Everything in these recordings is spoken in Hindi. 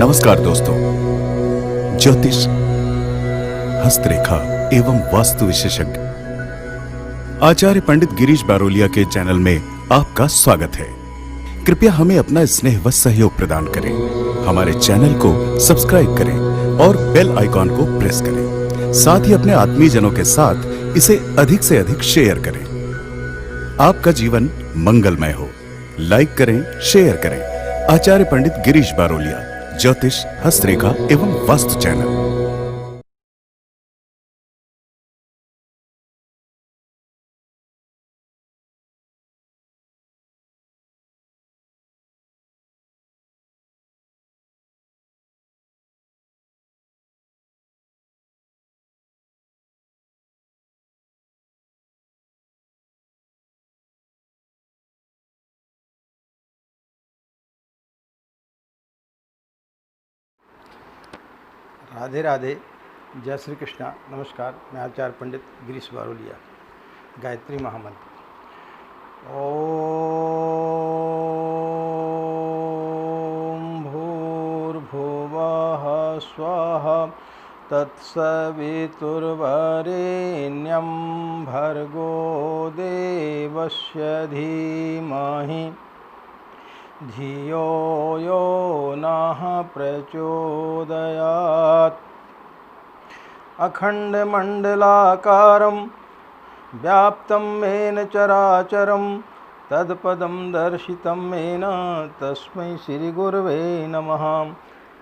नमस्कार दोस्तों, ज्योतिष, हस्तरेखा एवं वास्तु विशेषज्ञ आचार्य पंडित गिरीश बारोलिया के चैनल में आपका स्वागत है। कृपया हमें अपना स्नेह व सहयोग प्रदान करें। हमारे चैनल को सब्सक्राइब करें और बेल आइकॉन को प्रेस करें। साथ ही अपने आत्मीयजनों के साथ इसे अधिक से अधिक शेयर करें। आपका जीवन मंगलमय हो। लाइक करें, शेयर करें। आचार्य पंडित गिरीश बारोलिया, ज्योतिष, हस्तरेखा एवं वास्तु चैनल। राधे राधे, जय श्री कृष्णा। नमस्कार, मैं आचार्य पंडित गिरीश बारोलिया। गायत्री महामंत्र। ओम भूर्भुवः स्वः तत्सवितुर्वरेण्यं भर्गो देवस्य धीमहि धियो यो नः प्रचोदयात्। अखण्डमण्डलाकारं व्याप्तं येन चराचरं तत्पदं दर्शितं येन तस्मै श्रीगुरवे नमः।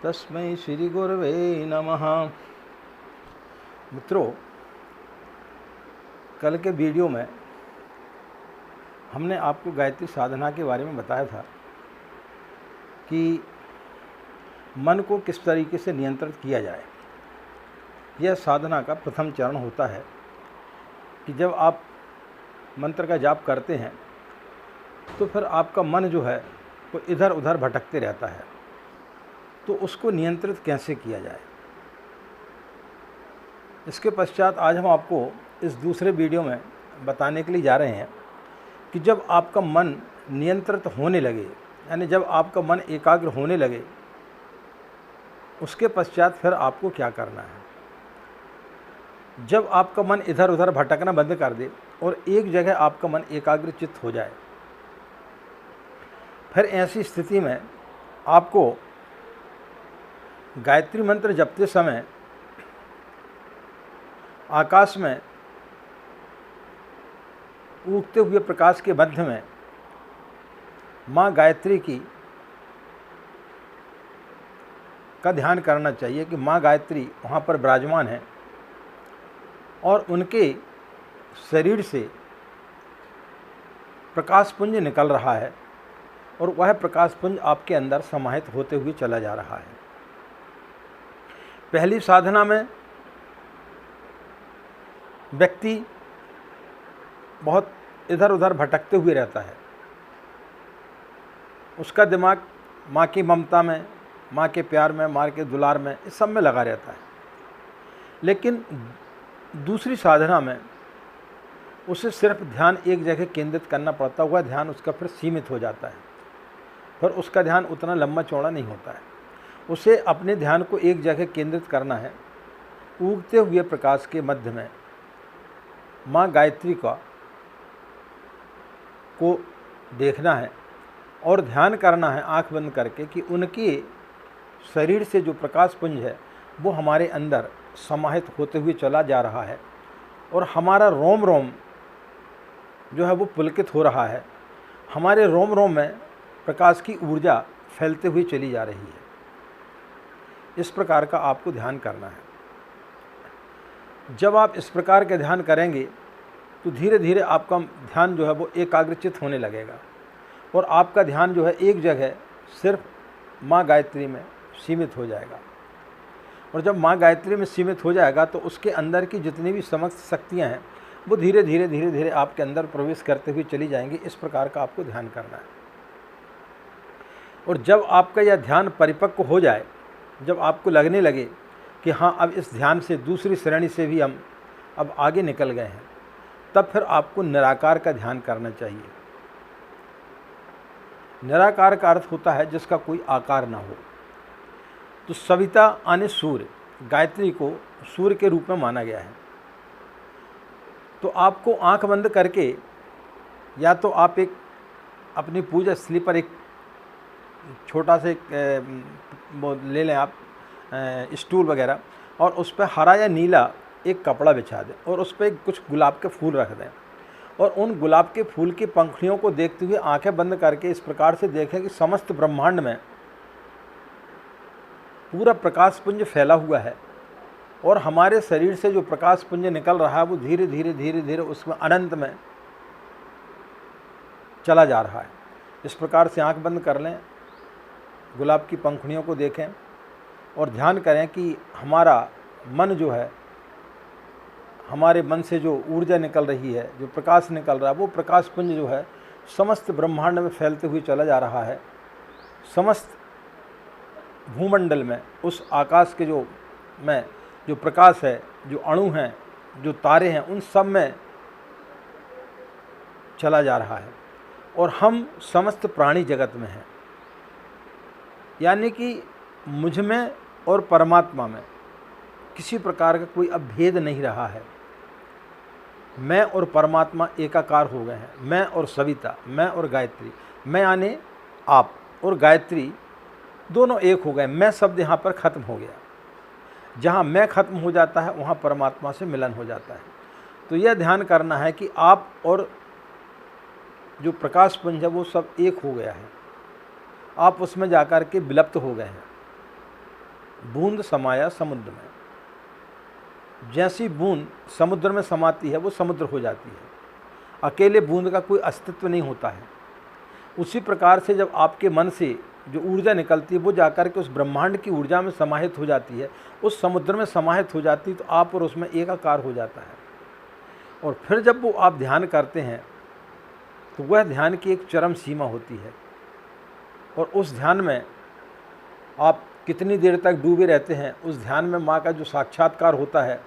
तस्मै श्रीगुरवे नमः। मित्रों, कल के वीडियो में हमने आपको गायत्री साधना के बारे में बताया था कि मन को किस तरीके से नियंत्रित किया जाए। यह साधना का प्रथम चरण होता है कि जब आप मंत्र का जाप करते हैं तो फिर आपका मन जो है वो इधर उधर भटकते रहता है, तो उसको नियंत्रित कैसे किया जाए। इसके पश्चात आज हम आपको इस दूसरे वीडियो में बताने के लिए जा रहे हैं कि जब आपका मन नियंत्रित होने लगे, यानी जब आपका मन एकाग्र होने लगे, उसके पश्चात फिर आपको क्या करना है। जब आपका मन इधर उधर भटकना बंद कर दे और एक जगह आपका मन एकाग्र चित्त हो जाए, फिर ऐसी स्थिति में आपको गायत्री मंत्र जपते समय आकाश में उगते हुए प्रकाश के मध्य में माँ गायत्री की का ध्यान करना चाहिए कि माँ गायत्री वहाँ पर विराजमान है और उनके शरीर से प्रकाश पुंज निकल रहा है और वह प्रकाश पुंज आपके अंदर समाहित होते हुए चला जा रहा है। पहली साधना में व्यक्ति बहुत इधर उधर भटकते हुए रहता है। उसका दिमाग माँ की ममता में, माँ के प्यार में, माँ के दुलार में, इस सब में लगा रहता है। लेकिन दूसरी साधना में उसे सिर्फ ध्यान एक जगह केंद्रित करना पड़ता हुआ ध्यान उसका फिर सीमित हो जाता है, फिर उसका ध्यान उतना लंबा चौड़ा नहीं होता है। उसे अपने ध्यान को एक जगह केंद्रित करना है, उगते हुए प्रकाश के मध्य में माँ गायत्री को देखना है और ध्यान करना है आँख बंद करके कि उनके शरीर से जो प्रकाश पुंज है वो हमारे अंदर समाहित होते हुए चला जा रहा है और हमारा रोम रोम जो है वो पुलकित हो रहा है। हमारे रोम रोम में प्रकाश की ऊर्जा फैलते हुए चली जा रही है। इस प्रकार का आपको ध्यान करना है। जब आप इस प्रकार के ध्यान करेंगे तो धीरे धीरे आपका ध्यान जो है वो एकाग्रचित होने लगेगा और आपका ध्यान जो है एक जगह सिर्फ माँ गायत्री में सीमित हो जाएगा। और जब माँ गायत्री में सीमित हो जाएगा तो उसके अंदर की जितनी भी समस्त शक्तियाँ हैं वो धीरे धीरे आपके अंदर प्रवेश करते हुए चली जाएंगी। इस प्रकार का आपको ध्यान करना है। और जब आपका यह ध्यान परिपक्व हो जाए, जब आपको लगने लगे कि हाँ अब इस ध्यान से दूसरी श्रेणी से भी हम अब आगे निकल गए हैं, तब फिर आपको निराकार का ध्यान करना चाहिए। निराकार का अर्थ होता है जिसका कोई आकार ना हो। तो सविता आने सूर्य, गायत्री को सूर्य के रूप में माना गया है। तो आपको आंख बंद करके या तो आप एक अपनी पूजा स्थली पर एक छोटा से वो ले लें आप स्टूल वगैरह, और उस पर हरा या नीला एक कपड़ा बिछा दें और उस पर कुछ गुलाब के फूल रख दें, और उन गुलाब के फूल की पंखुड़ियों को देखते हुए आंखें बंद करके इस प्रकार से देखें कि समस्त ब्रह्मांड में पूरा प्रकाश पुंज फैला हुआ है, और हमारे शरीर से जो प्रकाश पुंज निकल रहा है वो धीरे धीरे धीरे धीरे उसमें अनंत में चला जा रहा है। इस प्रकार से आंख बंद कर लें, गुलाब की पंखुड़ियों को देखें और ध्यान करें कि हमारा मन जो है, हमारे मन से जो ऊर्जा निकल रही है, जो प्रकाश निकल रहा है, वो प्रकाश पुंज जो है समस्त ब्रह्मांड में फैलते हुए चला जा रहा है। समस्त भूमंडल में उस आकाश के जो प्रकाश है, जो अणु हैं, जो तारे हैं, उन सब में चला जा रहा है, और हम समस्त प्राणी जगत में हैं। यानी कि मुझ में और परमात्मा में किसी प्रकार का कोई अब भेद नहीं रहा है। मैं और परमात्मा एकाकार हो गए हैं। मैं और सविता, मैं और गायत्री, मैं यानी आप और गायत्री दोनों एक हो गए। मैं शब्द यहाँ पर ख़त्म हो गया। जहाँ मैं ख़त्म हो जाता है वहाँ परमात्मा से मिलन हो जाता है। तो यह ध्यान करना है कि आप और जो प्रकाश पुंज है वो सब एक हो गया है। आप उसमें जाकर के विलुप्त हो गए हैं। बूंद समाया समुद्र में, जैसी बूंद समुद्र में समाती है वो समुद्र हो जाती है। अकेले बूंद का कोई अस्तित्व नहीं होता है। उसी प्रकार से जब आपके मन से जो ऊर्जा निकलती है वो जाकर के उस ब्रह्मांड की ऊर्जा में समाहित हो जाती है, उस समुद्र में समाहित हो जाती है, तो आप और उसमें एकाकार हो जाता है। और फिर जब वो आप ध्यान करते हैं तो वह ध्यान की एक चरम सीमा होती है, और उस ध्यान में आप कितनी देर तक डूबे रहते हैं। उस ध्यान में माँ का जो साक्षात्कार होता है,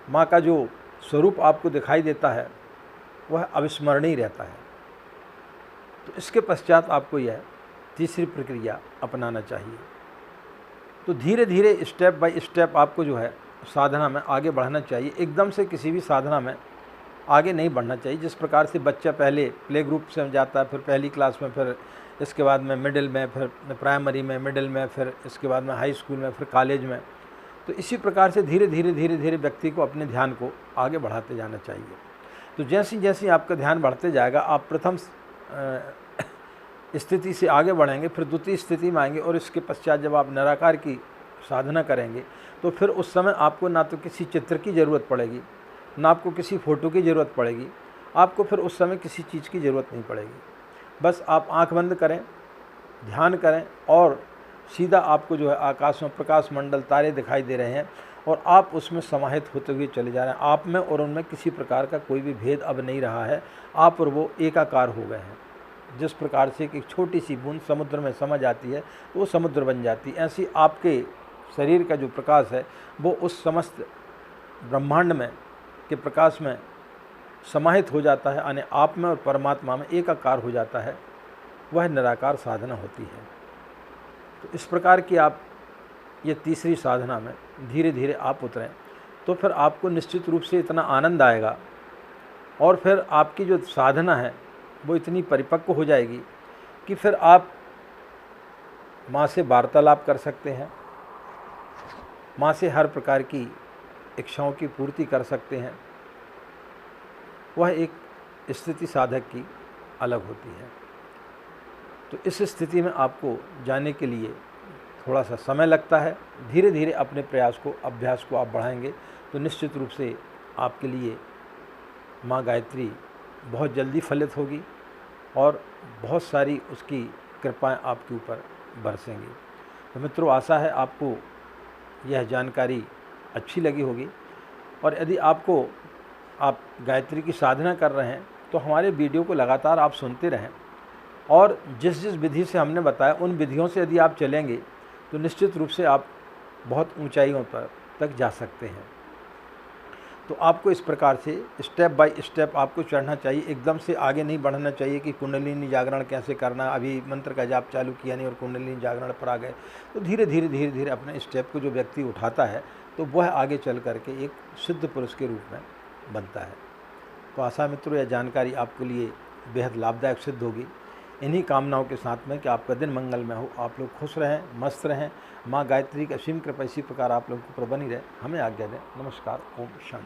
माँ का जो स्वरूप आपको दिखाई देता है, वह अविस्मरणीय रहता है। तो इसके पश्चात आपको यह तीसरी प्रक्रिया अपनाना चाहिए। तो धीरे धीरे स्टेप बाय स्टेप आपको जो है साधना में आगे बढ़ना चाहिए। एकदम से किसी भी साधना में आगे नहीं बढ़ना चाहिए। जिस प्रकार से बच्चा पहले प्ले ग्रुप से जाता है, फिर पहली क्लास में, फिर इसके बाद में मिडिल में, फिर प्राइमरी में, मिडिल में, फिर इसके बाद में हाई स्कूल में, फिर कॉलेज में, तो इसी प्रकार से धीरे धीरे व्यक्ति को अपने ध्यान को आगे बढ़ाते जाना चाहिए। तो जैसे जैसे आपका ध्यान बढ़ते जाएगा, आप प्रथम स्थिति से आगे बढ़ेंगे, फिर द्वितीय स्थिति में आएंगे, और इसके पश्चात जब आप निराकार की साधना करेंगे तो फिर उस समय आपको ना तो किसी चित्र की ज़रूरत पड़ेगी, ना आपको किसी फ़ोटो की ज़रूरत पड़ेगी। आपको फिर उस समय किसी चीज़ की ज़रूरत नहीं पड़ेगी। बस आप आंख बंद करें, ध्यान करें, और सीधा आपको जो है आकाश में प्रकाश मंडल, तारे दिखाई दे रहे हैं, और आप उसमें समाहित होते हुए चले जा रहे हैं। आप में और उनमें किसी प्रकार का कोई भी भेद अब नहीं रहा है। आप और वो एकाकार हो गए हैं। जिस प्रकार से एक छोटी सी बूंद समुद्र में समा जाती है तो वो समुद्र बन जाती है, ऐसी आपके शरीर का जो प्रकाश है वो उस समस्त ब्रह्मांड में के प्रकाश में समाहित हो जाता है, यानी आप में और परमात्मा में एकाकार हो जाता है। वह निराकार साधना होती है। तो इस प्रकार की आप ये तीसरी साधना में धीरे धीरे आप उतरें तो फिर आपको निश्चित रूप से इतना आनंद आएगा, और फिर आपकी जो साधना है वो इतनी परिपक्व हो जाएगी कि फिर आप माँ से वार्तालाप कर सकते हैं, माँ से हर प्रकार की इच्छाओं की पूर्ति कर सकते हैं। वह एक स्थिति साधक की अलग होती है। तो इस स्थिति में आपको जाने के लिए थोड़ा सा समय लगता है। धीरे धीरे अपने प्रयास को, अभ्यास को आप बढ़ाएंगे तो निश्चित रूप से आपके लिए माँ गायत्री बहुत जल्दी फलित होगी, और बहुत सारी उसकी कृपाएं आपके ऊपर बरसेंगी। तो मित्रों, आशा है आपको यह जानकारी अच्छी लगी होगी, और यदि आपको आप गायत्री की साधना कर रहे हैं तो हमारे वीडियो को लगातार आप सुनते रहें, और जिस जिस विधि से हमने बताया उन विधियों से यदि आप चलेंगे तो निश्चित रूप से आप बहुत ऊंचाइयों पर तक जा सकते हैं। तो आपको इस प्रकार से स्टेप बाय स्टेप आपको चढ़ना चाहिए, एकदम से आगे नहीं बढ़ना चाहिए कि कुंडलिनी जागरण कैसे करना, अभी मंत्र का जाप चालू किया नहीं और कुंडलिनी जागरण पर आ गए। तो धीरे धीरे अपने स्टेप को जो व्यक्ति उठाता है तो वह आगे चल करके एक सिद्ध पुरुष के रूप में बनता है। तो आशा मित्रों, यह जानकारी आपके लिए बेहद लाभदायक सिद्ध होगी। इन्हीं कामनाओं के साथ में कि आपका दिन मंगलमय हो, आप लोग खुश रहें, मस्त रहें, माँ गायत्री की असीम कृपा इसी प्रकार आप लोगों को पर बनी रहे। हमें आज्ञा दें। नमस्कार। ओम शांति।